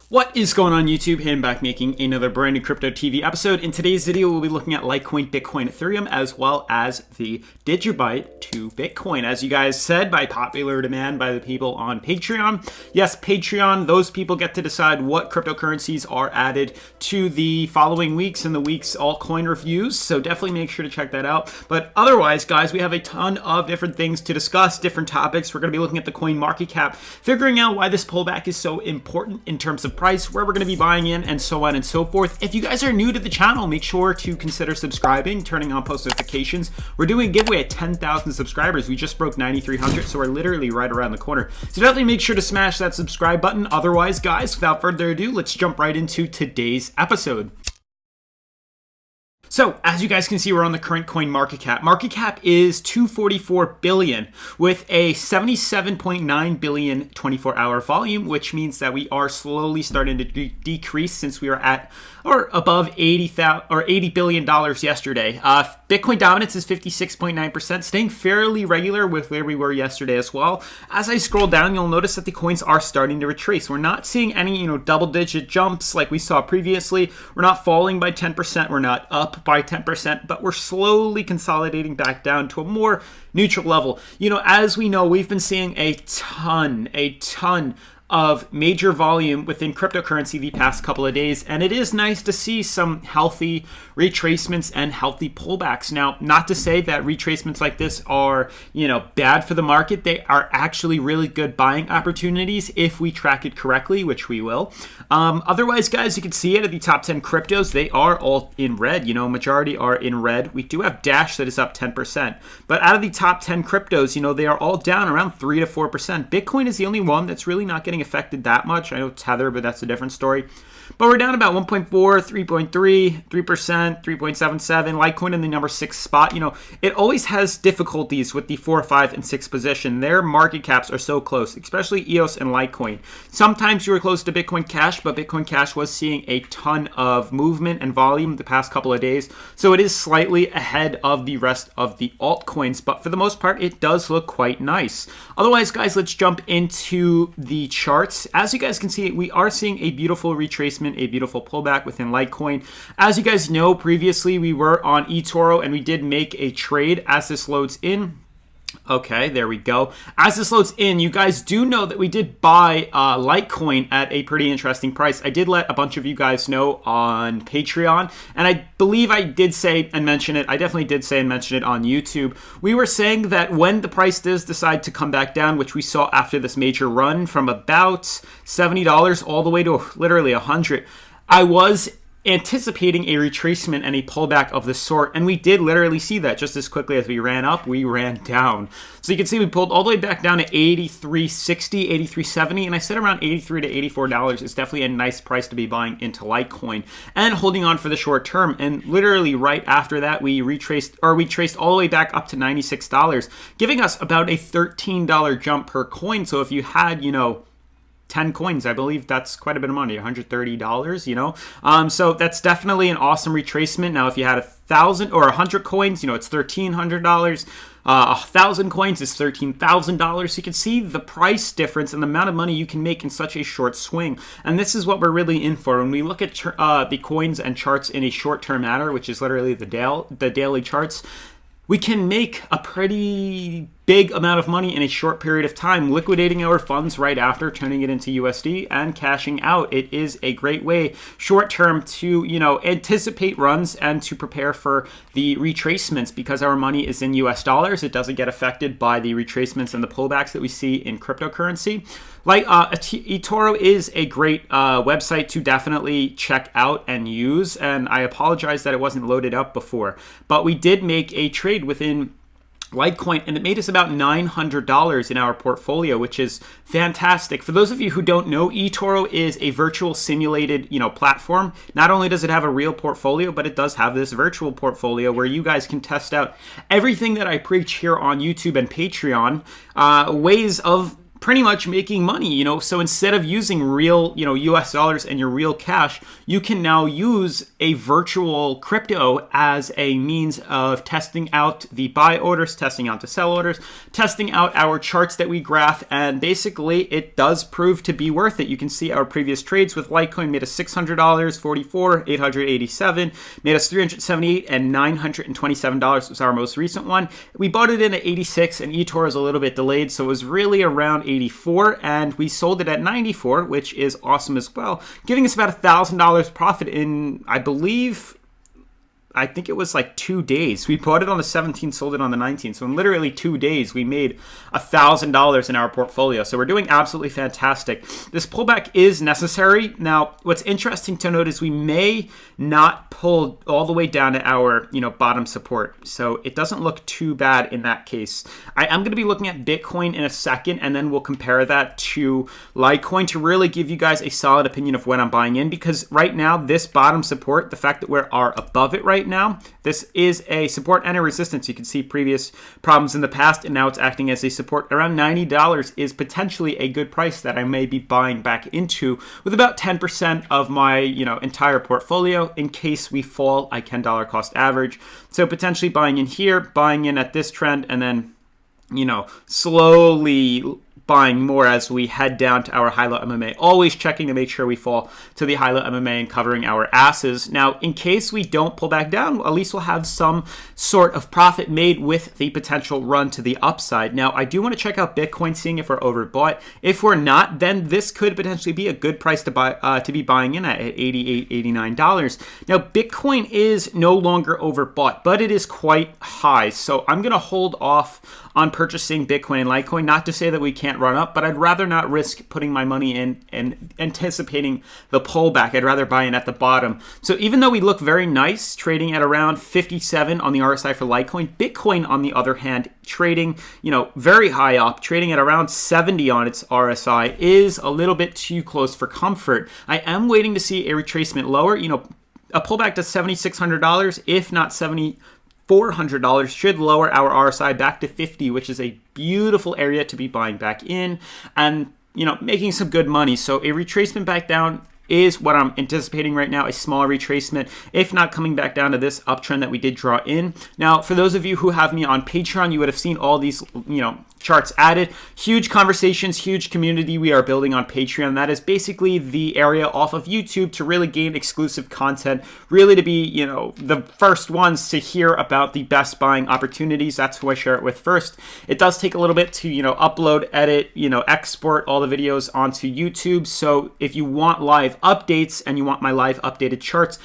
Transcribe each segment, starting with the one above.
What is going on YouTube? Hayden back making another brand new Crypto TV episode. In today's video, we'll be looking at Litecoin, Bitcoin, Ethereum, as well as the Digibyte to Bitcoin. As you guys said, by popular demand by the people on Patreon. Yes, Patreon, those people get to decide what cryptocurrencies are added to the following weeks and the week's altcoin reviews. So definitely make sure to check that out. But otherwise, guys, we have a ton of different things to discuss, different topics. We're going to be looking at the coin market cap, figuring out why this pullback is so important in terms of price, where we're going to be buying in, and so on and so forth. If you guys are new to the channel, make sure to consider subscribing, turning on post notifications. We're doing a giveaway at 10,000 subscribers. We just broke 9,300, so we're literally right around the corner. So definitely make sure to smash that subscribe button. Otherwise, guys, without further ado, let's jump right into today's episode. So, as you guys can see, we're on the current coin market cap. Market cap is 244 billion with a 77.9 billion 24-hour volume, which means that we are slowly starting to decrease since we were at or above $80 billion yesterday. Bitcoin dominance is 56.9%, staying fairly regular with where we were yesterday as well. As I scroll down, you'll notice that the coins are starting to retrace. We're not seeing any, double-digit jumps like we saw previously. We're not falling by 10%. We're not up by 10%, but we're slowly consolidating back down to a more neutral level. As we know, we've been seeing a ton of major volume within cryptocurrency the past couple of days, and it is nice to see some healthy retracements and healthy pullbacks. Now, not to say that retracements like this are, bad for the market. They are actually really good buying opportunities if we track it correctly, which we will. Otherwise, guys, you can see it at the top 10 cryptos. They are all in red. Majority are in red. We do have Dash that is up 10%, but out of the top 10 cryptos, they are all down around 3 to 4%. Bitcoin is the only one that's really not getting affected that much. I know Tether, but that's a different story. But we're down about 1.4, 3.3, 3%, 3.77. Litecoin in the number 6 spot. It always has difficulties with the 4, 5, and 6 position. Their market caps are so close, especially EOS and Litecoin. Sometimes you were close to Bitcoin Cash, but Bitcoin Cash was seeing a ton of movement and volume the past couple of days. So it is slightly ahead of the rest of the altcoins, but for the most part, it does look quite nice. Otherwise, guys, let's jump into the charts. As you guys can see, we are seeing a beautiful retracement, a beautiful pullback within Litecoin. As you guys know, previously we were on eToro and we did make a trade. As this loads in, okay, there we go. As this loads in, you guys do know that we did buy Litecoin at a pretty interesting price. I did let a bunch of you guys know on Patreon, and I believe I did say and mention it. I definitely did say and mention it on YouTube. We were saying that when the price does decide to come back down, which we saw after this major run from about $70 all the way to literally $100, I was anticipating a retracement and a pullback of this sort, and we did literally see that. Just as quickly as we ran up, we ran down. So you can see we pulled all the way back down to $83.60, $83.70, and I said around $83 to $84 is definitely a nice price to be buying into Litecoin and holding on for the short term. And literally right after that, we traced all the way back up to $96, giving us about a $13 jump per coin. So if you had, 10 coins, I believe that's quite a bit of money, $130, so that's definitely an awesome retracement. Now, if you had 1,000 or 100 coins, it's $1,300. 1,000 coins is $13,000. So you can see the price difference and the amount of money you can make in such a short swing. And this is what we're really in for. When we look at the coins and charts in a short-term manner, which is literally the daily charts, we can make a pretty big amount of money in a short period of time, liquidating our funds right after, turning it into USD and cashing out. It is a great way short term to, anticipate runs and to prepare for the retracements. Because our money is in US dollars, it doesn't get affected by the retracements and the pullbacks that we see in cryptocurrency. Like eToro is a great website to definitely check out and use, and I apologize that it wasn't loaded up before, but we did make a trade within Litecoin, and it made us about $900 in our portfolio, which is fantastic. For those of you who don't know, eToro is a virtual simulated, platform. Not only does it have a real portfolio, but it does have this virtual portfolio where you guys can test out everything that I preach here on YouTube and Patreon, ways of pretty much making money, so instead of using real, US dollars and your real cash, you can now use a virtual crypto as a means of testing out the buy orders, testing out the sell orders, testing out our charts that we graph, and basically it does prove to be worth it. You can see our previous trades with Litecoin made us $600, 44, 887, made us 378, and $927 was our most recent one. We bought it in at 86, and eToro is a little bit delayed, so it was really around 84, and we sold it at 94, which is awesome as well, giving us about $1,000 profit in, I think it was like 2 days. We bought it on the 17th, sold it on the 19th. So in literally 2 days, we made $1,000 in our portfolio. So we're doing absolutely fantastic. This pullback is necessary. Now, what's interesting to note is we may not pull all the way down to our, bottom support. So it doesn't look too bad in that case. I am going to be looking at Bitcoin in a second, and then we'll compare that to Litecoin to really give you guys a solid opinion of when I'm buying in, because right now, this bottom support, the fact that we are above it right now, this is a support and a resistance. You can see previous problems in the past, and now it's acting as a support. Around $90 is potentially a good price that I may be buying back into with about 10% of my entire portfolio. In case we fall, I can dollar cost average. So potentially buying in here, buying in at this trend, and then slowly buying more as we head down to our high-low MMA, always checking to make sure we fall to the high-low MMA and covering our asses. Now, in case we don't pull back down, at least we'll have some sort of profit made with the potential run to the upside. Now, I do want to check out Bitcoin, seeing if we're overbought. If we're not, then this could potentially be a good price to buy, to be buying in at $88, $89. Now, Bitcoin is no longer overbought, but it is quite high. So I'm going to hold off on purchasing Bitcoin and Litecoin. Not to say that we can't run up, but I'd rather not risk putting my money in and anticipating the pullback. I'd rather buy in at the bottom. So even though we look very nice, trading at around 57 on the RSI for Litecoin, Bitcoin, on the other hand, trading, very high up, trading at around 70 on its RSI is a little bit too close for comfort. I am waiting to see a retracement lower, a pullback to $7,600, if not $7,400, should lower our RSI back to 50, which is a beautiful area to be buying back in and, making some good money. So a retracement back down is what I'm anticipating right now, a small retracement, if not coming back down to this uptrend that we did draw in. Now, for those of you who have me on Patreon, you would have seen all these, charts added. Huge conversations, huge community we are building on Patreon. That is basically the area off of YouTube to really gain exclusive content, really to be, the first ones to hear about the best buying opportunities. That's who I share it with first. It does take a little bit to, upload, edit, export all the videos onto YouTube. So if you want live updates and you want my live updated charts,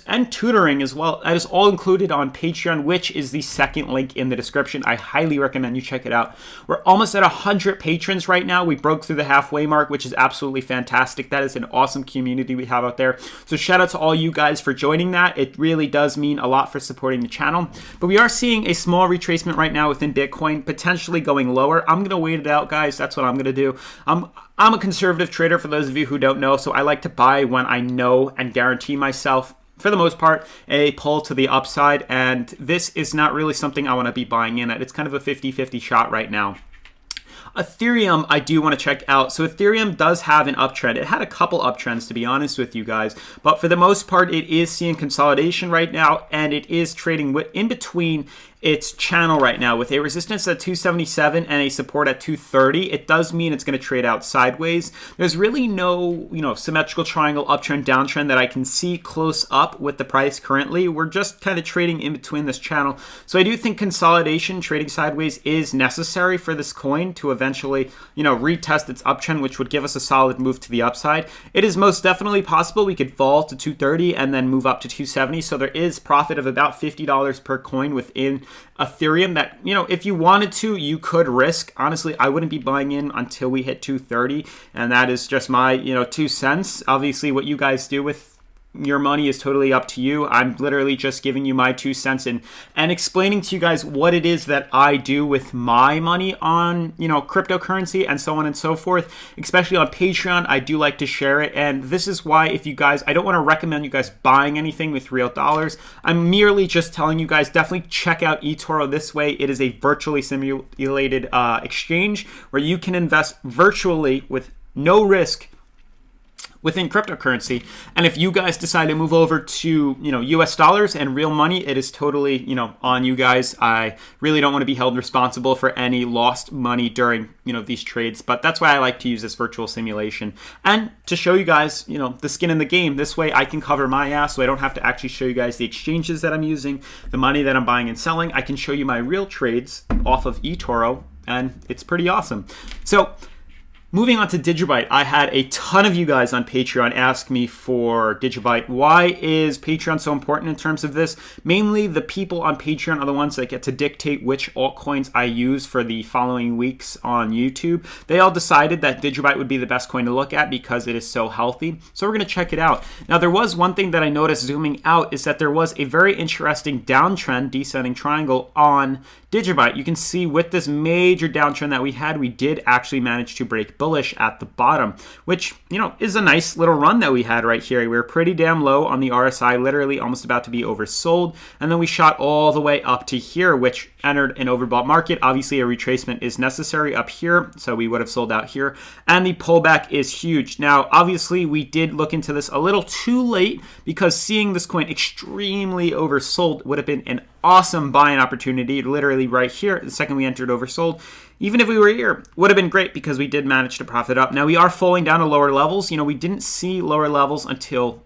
and tutoring as well, that is all included on Patreon, which is the second link in the description. I highly recommend you check it out. We're almost at 100 patrons right now. We broke through the halfway mark, which is absolutely fantastic. That is an awesome community we have out there. So shout out to all you guys for joining that. It really does mean a lot for supporting the channel. But we are seeing a small retracement right now within Bitcoin, potentially going lower. I'm going to wait it out, guys. That's what I'm going to do. I'm a conservative trader, for those of you who don't know, so I like to buy when I know and guarantee myself, for the most part, a pull to the upside, and this is not really something I want to be buying in at. It's kind of a 50-50 shot right now. Ethereum, I do want to check out. So Ethereum does have an uptrend. It had a couple uptrends, to be honest with you guys, but for the most part, it is seeing consolidation right now, and it is trading in between its channel right now with a resistance at 277 and a support at 230. It does mean it's going to trade out sideways. There's really no, symmetrical triangle uptrend, downtrend that I can see close up with the price currently. We're just kind of trading in between this channel. So I do think consolidation, trading sideways, is necessary for this coin to eventually, retest its uptrend, which would give us a solid move to the upside. It is most definitely possible we could fall to 230 and then move up to 270. So there is profit of about $50 per coin within Ethereum that, if you wanted to, you could risk. Honestly, I wouldn't be buying in until we hit 230, and that is just my, 2 cents. Obviously, what you guys do with, your money is totally up to you. I'm literally just giving you my 2 cents and explaining to you guys what it is that I do with my money on, cryptocurrency and so on and so forth. Especially on Patreon, I do like to share it. And this is why I don't want to recommend you guys buying anything with real dollars. I'm merely just telling you guys, definitely check out eToro this way. It is a virtually simulated exchange where you can invest virtually with no risk within cryptocurrency. And if you guys decide to move over to, US dollars and real money, it is totally, on you guys. I really don't want to be held responsible for any lost money during, these trades. But that's why I like to use this virtual simulation and to show you guys, the skin in the game. This way I can cover my ass so I don't have to actually show you guys the exchanges that I'm using, the money that I'm buying and selling. I can show you my real trades off of eToro, and it's pretty awesome. So moving on to Digibyte, I had a ton of you guys on Patreon ask me for Digibyte. Why is Patreon so important in terms of this? Mainly the people on Patreon are the ones that get to dictate which altcoins I use for the following weeks on YouTube. They all decided that Digibyte would be the best coin to look at because it is so healthy. So we're going to check it out. Now, there was one thing that I noticed zooming out is that there was a very interesting downtrend, descending triangle on Digibyte. You can see with this major downtrend that we had, we did actually manage to break bullish at the bottom, which, is a nice little run that we had right here. We were pretty damn low on the RSI, literally almost about to be oversold. And then we shot all the way up to here, which entered an overbought market. Obviously, a retracement is necessary up here, so we would have sold out here. And the pullback is huge. Now, obviously, we did look into this a little too late because seeing this coin extremely oversold would have been an awesome buying opportunity, literally right here. The second we entered oversold, even if we were here, would have been great because we did manage to profit up. Now, we are falling down to lower levels. We didn't see lower levels until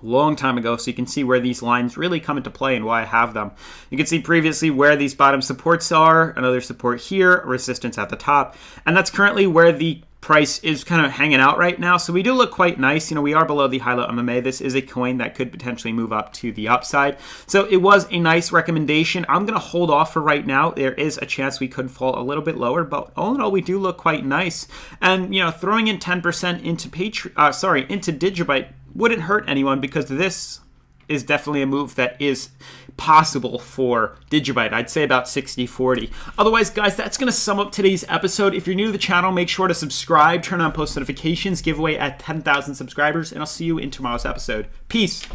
long time ago, so you can see where these lines really come into play and why I have them. You can see previously where these bottom supports are, another support here, resistance at the top, and that's currently where the price is kind of hanging out right now. So we do look quite nice. We are below the high-low MMA. This is a coin that could potentially move up to the upside. So it was a nice recommendation. I'm going to hold off for right now. There is a chance we could fall a little bit lower, but all in all, we do look quite nice. And, throwing in 10% into into Digibyte wouldn't hurt anyone because this is definitely a move that is possible for Digibyte. I'd say about 60-40. Otherwise, guys, that's going to sum up today's episode. If you're new to the channel, make sure to subscribe, turn on post notifications, giveaway at 10,000 subscribers, and I'll see you in tomorrow's episode. Peace.